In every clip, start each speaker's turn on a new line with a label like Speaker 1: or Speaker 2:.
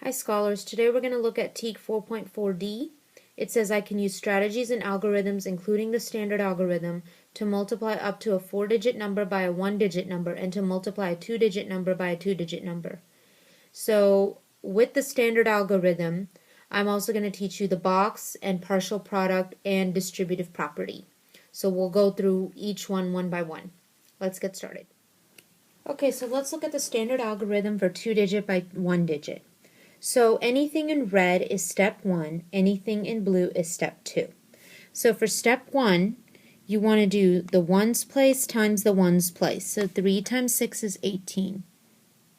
Speaker 1: Hi scholars, today we're going to look at TEK 4.4D. It says I can use strategies and algorithms, including the standard algorithm, to multiply up to a 4-digit number by a 1-digit number and to multiply a 2-digit number by a 2-digit number. So with the standard algorithm, I'm also going to teach you the box and partial product and distributive property. So we'll go through each one by one. Let's get started. Okay, so let's look at the standard algorithm for 2-digit by 1-digit. So anything in red is step 1, anything in blue is step 2. So for step 1, you want to do the ones place times the ones place. So 3 times 6 is 18.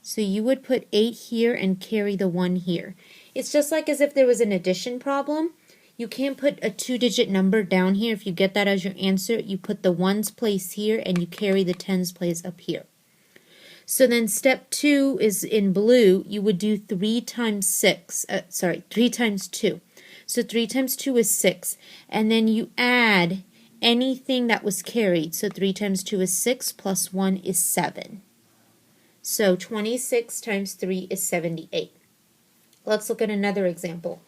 Speaker 1: So you would put 8 here and carry the 1 here. It's just like as if there was an addition problem. You can't put a 2-digit number down here. If you get that as your answer, you put the ones place here and you carry the tens place up here. So then step 2 is in blue. You would do 3 times 2. So 3 times 2 is 6. And then you add anything that was carried. So 3 times 2 is 6 plus 1 is 7. So 26 times 3 is 78. Let's look at another example.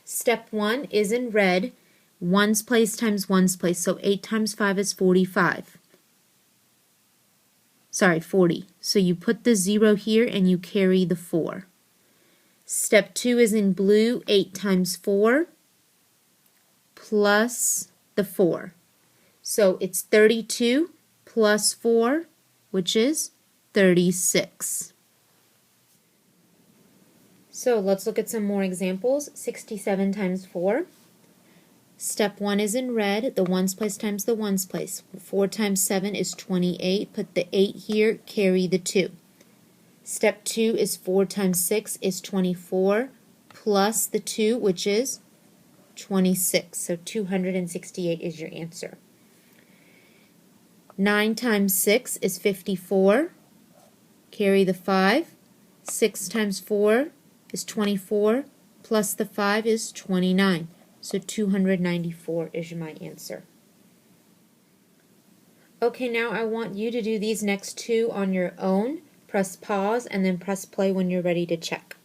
Speaker 1: Step 1 is in red. Ones place times ones place. So 8 times 5 is 45. 40. So you put the 0 here and you carry the 4. Step 2 is in blue, 8 times 4 plus the 4. So it's 32 plus 4, which is 36. So let's look at some more examples. 67 times 4. Step 1 is in red, the ones place times the ones place. 4 times 7 is 28. Put the 8 here, carry the 2. Step 2 is 4 times 6 is 24, plus the 2, which is 26. So 268 is your answer. 9 times 6 is 54. Carry the 5. 6 times 4 is 24, plus the 5 is 29. So 294 is my answer. Okay, now I want you to do these next two on your own. Press pause and then press play when you're ready to check.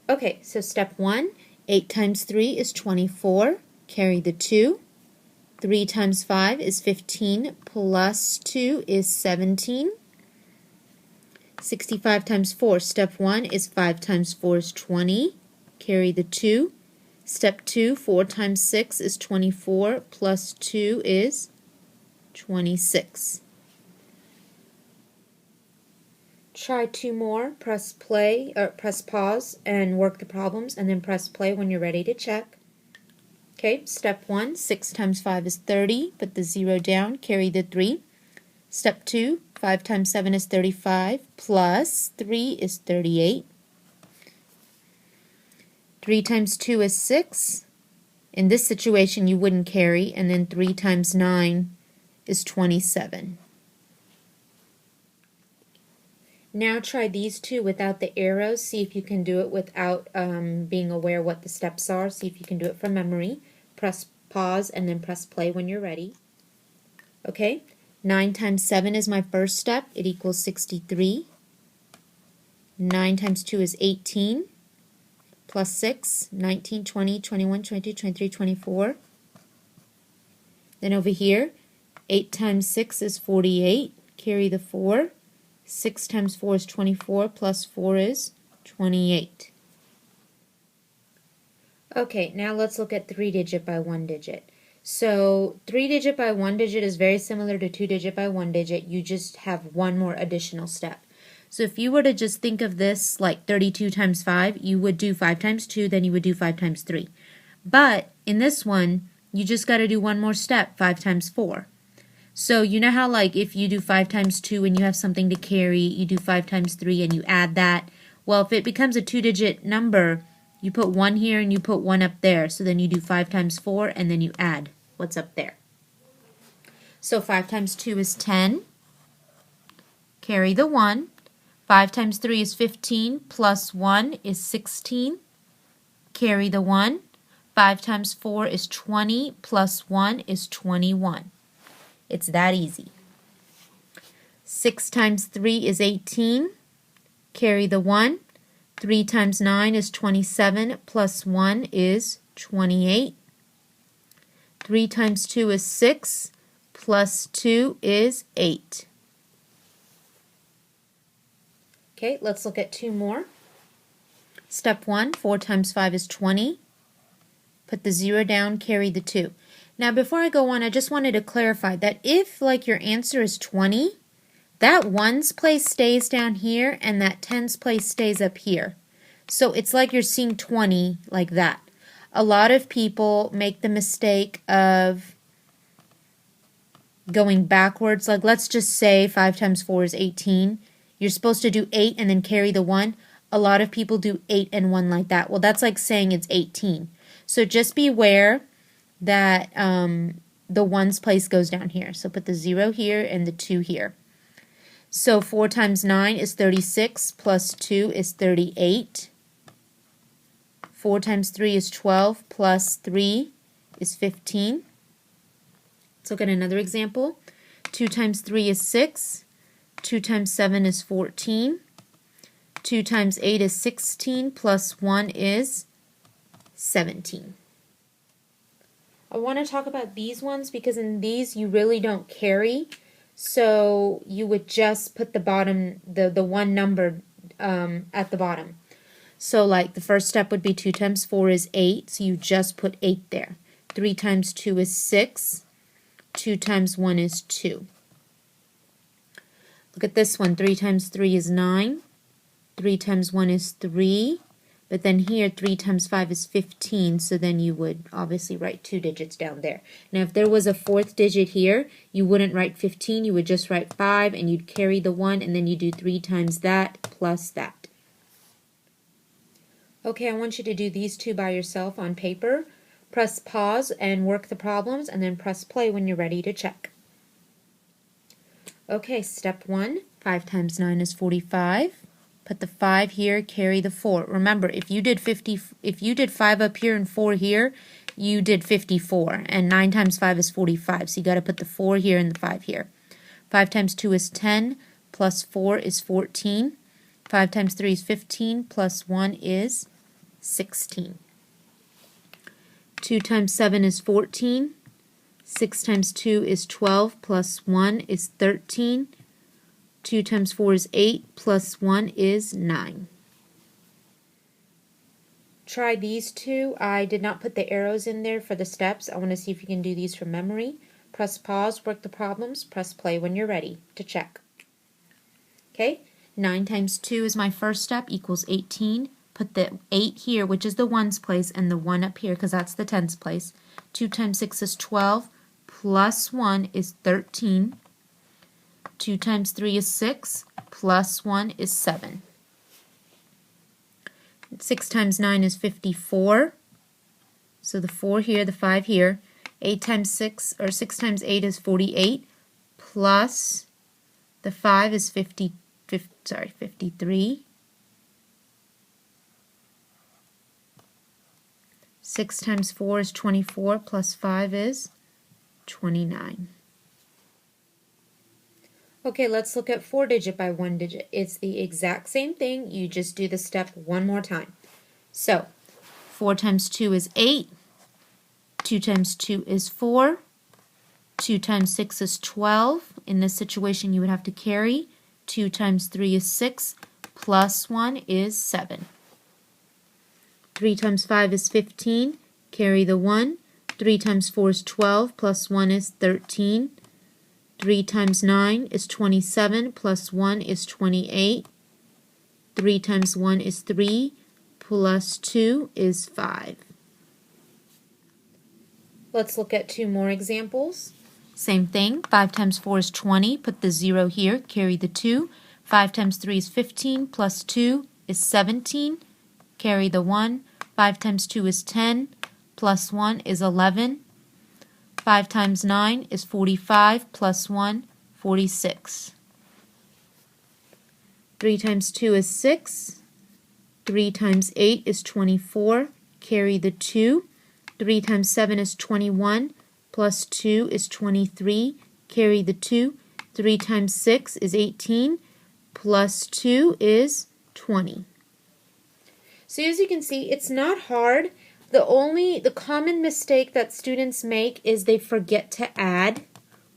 Speaker 1: Okay, so step 1, 8 times 3 is 24. Carry the 2. 3 times 5 is 15 plus 2 is 17. 65 times 4, step 1 is 5 times 4 is 20. Carry the 2. Step 2, 4 times 6 is 24, plus 2 is 26. Try 2 more, press play, or press pause and work the problems, and then press play when you're ready to check. Okay, step 1, 6 times 5 is 30, put the 0 down, carry the 3. Step 2, 5 times 7 is 35, plus 3 is 38. 3 times 2 is 6. In this situation, you wouldn't carry, and then 3 times 9 is 27. Now try these two without the arrows. See if you can do it without being aware what the steps are. See if you can do it from memory. Press pause and then press play when you're ready. Okay, 9 times 7 is my first step. It equals 63. 9 times 2 is 18. Plus 6, 19, 20, 21, 22, 23, 24. Then over here, 8 times 6 is 48. Carry the 4. 6 times 4 is 24, plus 4 is 28. Okay, now let's look at 3-digit by 1-digit. So 3-digit by 1-digit is very similar to 2-digit by 1-digit. You just have one more additional step. So if you were to just think of this like 32 times 5, you would do 5 times 2, then you would do 5 times 3. But in this one, you just got to do one more step, 5 times 4. So you know how like if you do 5 times 2 and you have something to carry, you do 5 times 3 and you add that. Well, if it becomes a 2-digit number, you put 1 here and you put 1 up there. So then you do 5 times 4 and then you add what's up there. So 5 times 2 is 10. Carry the 1. 5 times 3 is 15, plus 1 is 16. Carry the 1. 5 times 4 is 20, plus 1 is 21. It's that easy. 6 times 3 is 18. Carry the 1. 3 times 9 is 27, plus 1 is 28. 3 times 2 is 6, plus 2 is 8. Okay, let's look at two more. Step 1, 4 times 5 is 20. Put the 0 down, carry the 2. Now before I go on, I just wanted to clarify that if like your answer is 20, that 1's place stays down here and that 10's place stays up here. So it's like you're seeing 20 like that. A lot of people make the mistake of going backwards. Like let's just say 5 times 4 is 18. You're supposed to do 8 and then carry the 1. A lot of people do 8 and 1 like that. Well, that's like saying it's 18. So just be aware that the 1's place goes down here. So put the 0 here and the 2 here. So 4 times 9 is 36, plus 2 is 38. 4 times 3 is 12, plus 3 is 15. Let's look at another example. 2 times 3 is 6. 2 times 7 is 14. 2 times 8 is 16, plus 1 is 17. I want to talk about these ones because in these you really don't carry. So you would just put the bottom, the one number at the bottom. So like the first step would be 2 times 4 is 8, so you just put 8 there. 3 times 2 is 6. 2 times 1 is 2. Look at this one. 3 times 3 is 9. 3 times 1 is 3. But then here 3 times 5 is 15, so then you would obviously write 2 digits down there. Now if there was a 4th digit here, you wouldn't write 15, you would just write 5 and you'd carry the 1 and then you do 3 times that plus that. Okay, I want you to do these two by yourself on paper. Press pause and work the problems and then press play when you're ready to check. Okay, step 1, 5 times 9 is 45. Put the 5 here, carry the 4. Remember, if you did 5 up here and 4 here, you did 54. And 9 times 5 is 45. So you got to put the 4 here and the 5 here. 5 times 2 is 10, plus 4 is 14. 5 times 3 is 15, plus 1 is 16. 2 times 7 is 14. 6 times 2 is 12, plus 1 is 13. 2 times 4 is 8, plus 1 is 9. Try these two. I did not put the arrows in there for the steps. I want to see if you can do these from memory. Press pause, work the problems, press play when you're ready to check. Okay, 9 times 2 is my first step, equals 18. Put the 8 here, which is the 1's place, and the 1 up here, because that's the 10's place. 2 times 6 is 12, plus 1 is 13. 2 times 3 is 6, plus 1 is 7. 6 times 9 is 54. So the 4 here, the 5 here. 8 times 6 times 8 is 48, plus the 5 is 53. 6 times 4 is 24, plus 5 is 29. Okay, let's look at 4 digit by 1 digit. It's the exact same thing. You just do the step one more time. So, 4 times 2 is 8. 2 times 2 is 4. 2 times 6 is 12. In this situation, you would have to carry. 2 times 3 is 6. Plus 1 is 7. 3 times 5 is 15. Carry the 1. 3 times 4 is 12. Plus 1 is 13. 3 times 9 is 27, plus 1 is 28. 3 times 1 is 3, plus 2 is 5. Let's look at 2 more examples. Same thing, 5 times 4 is 20, put the 0 here, carry the 2. 5 times 3 is 15, plus 2 is 17, carry the 1. 5 times 2 is 10, plus 1 is 11. 5 times 9 is 45, plus 1, 46. 3 times 2 is 6. 3 times 8 is 24. Carry the 2. 3 times 7 is 21, plus 2 is 23. Carry the 2. 3 times 6 is 18, plus 2 is 20. So as you can see, it's not hard. The common mistake that students make is they forget to add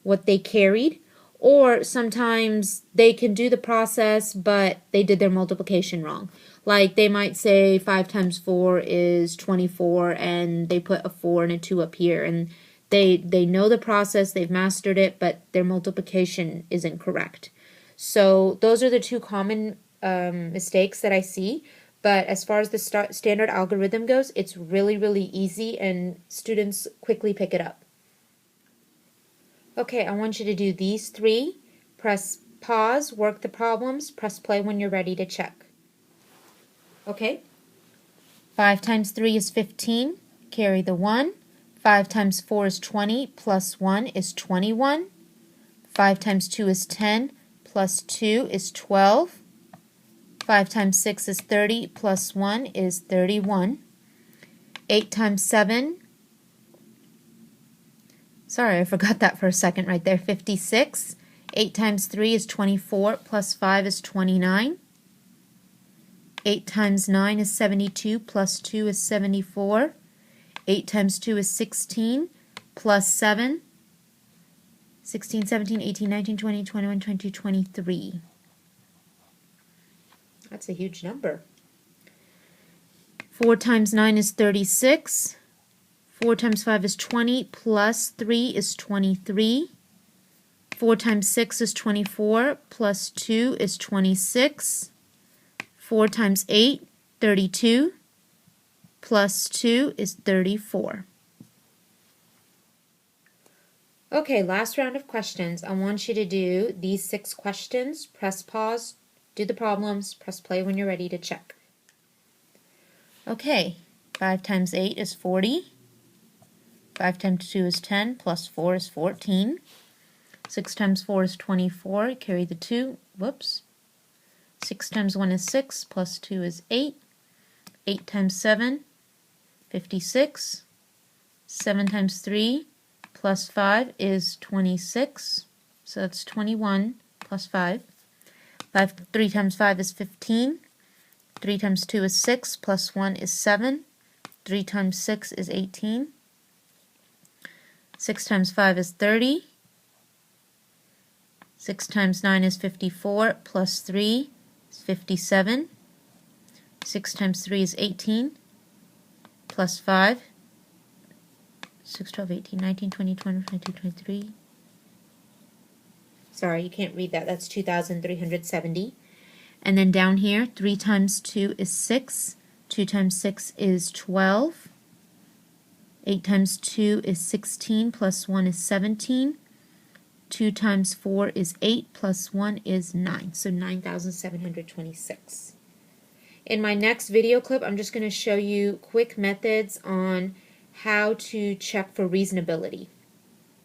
Speaker 1: what they carried, or sometimes they can do the process but they did their multiplication wrong. Like they might say 5 times 4 is 24 and they put a 4 and a 2 up here, and they know the process, they've mastered it, but their multiplication is incorrect. So those are the two common mistakes that I see. But as far as the standard algorithm goes, it's really, really easy and students quickly pick it up. Okay, I want you to do these three. Press pause, work the problems, press play when you're ready to check. Okay. 5 times 3 is 15, carry the 1. 5 times 4 is 20, plus 1 is 21. 5 times 2 is 10, plus 2 is 12. 5 times 6 is 30, plus 1 is 31. 8 times 7, sorry, I forgot that for a second right there, 56. 8 times 3 is 24, plus 5 is 29. 8 times 9 is 72, plus 2 is 74. 8 times 2 is 16, plus 7, 16, 17, 18, 19, 20, 21, 22, 23. That's a huge number. 4 times 9 is 36. 4 times 5 is 20, plus 3 is 23. 4 times 6 is 24, plus 2 is 26. 4 times 8, 32. Plus 2 is 34. Okay, last round of questions. I want you to do these 6 questions. Press pause, do the problems, press play when you're ready to check. Okay, 5 times 8 is 40. 5 times 2 is 10, plus 4 is 14. 6 times 4 is 24, carry the 2, whoops. 6 times 1 is 6, plus 2 is 8. 8 times 7, 56. 7 times 3 plus 5 is 26, so that's 21 plus 5. 3 times 5 is 15. 3 times 2 is 6, plus 1 is 7. 3 times 6 is 18. 6 times 5 is 30. 6 times 9 is 54, plus 3 is 57. 6 times 3 is 18, plus 5. 6, 12, 18, 19, 20, 21, 22, 23. Sorry, you can't read that. That's 2,370. And then down here, 3 times 2 is 6. 2 times 6 is 12. 8 times 2 is 16, plus 1 is 17. 2 times 4 is 8, plus 1 is 9. So 9,726. In my next video clip, I'm just going to show you quick methods on how to check for reasonability.